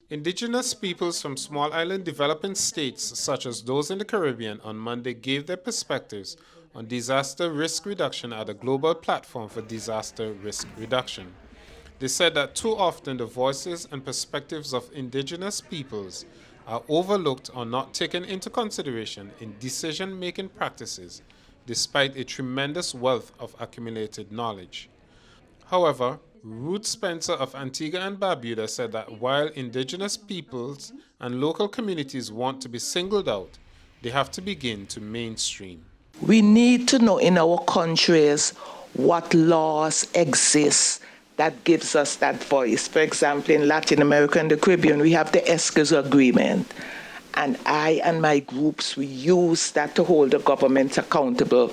Indigenous peoples from small island developing states such as those in the Caribbean on Monday gave their perspectives on disaster risk reduction at a global platform for disaster risk reduction. They said that too often the voices and perspectives of indigenous peoples are overlooked or not taken into consideration in decision-making practices, despite a tremendous wealth of accumulated knowledge. However, Ruth Spencer of Antigua and Barbuda said that while indigenous peoples and local communities want to be singled out, they have to begin to mainstream. We need to know in our countries what laws exist that gives us that voice. For example, in Latin America and the Caribbean, we have the ESCA's agreement. And I and my groups, we use that to hold the government accountable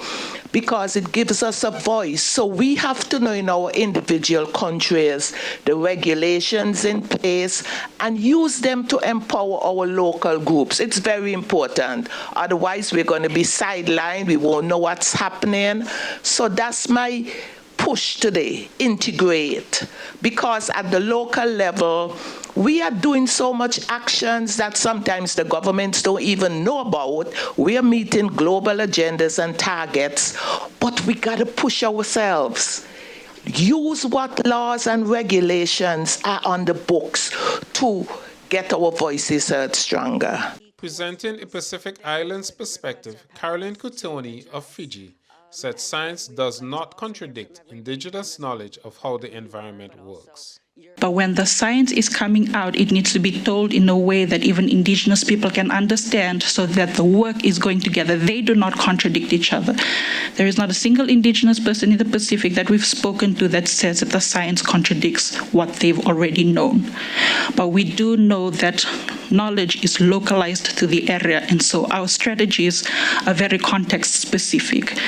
because it gives us a voice. So we have to know in our individual countries the regulations in place and use them to empower our local groups. It's very important. Otherwise, we're going to be sidelined. We won't know what's happening. So that's my push today, integrate, because at the local level, we are doing so much actions that sometimes the governments don't even know about. We are meeting global agendas and targets, but we got to push ourselves. Use what laws and regulations are on the books to get our voices heard stronger. Presenting a Pacific Islands perspective, Caroline Kutoni of Fiji said science does not contradict indigenous knowledge of how the environment works. But when the science is coming out, it needs to be told in a way that even indigenous people can understand so that the work is going together. They do not contradict each other. There is not a single indigenous person in the Pacific that we've spoken to that says that the science contradicts what they've already known. But we do know that knowledge is localized to the area, and so our strategies are very context specific.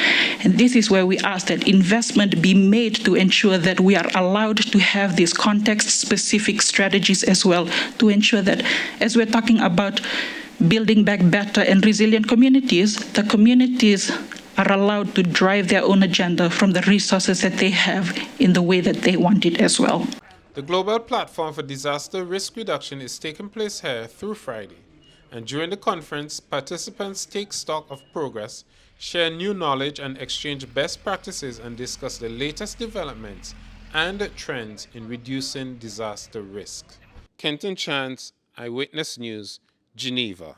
And this is where we ask that investment be made to ensure that we are allowed to have these context-specific strategies as well, to ensure that as we're talking about building back better and resilient communities, the communities are allowed to drive their own agenda from the resources that they have in the way that they want it as well. The Global Platform for Disaster Risk Reduction is taking place here through Friday, and during the conference, participants take stock of progress, share new knowledge, and exchange best practices and discuss the latest developments and trends in reducing disaster risk. Kenton Chance, Eyewitness News, Geneva.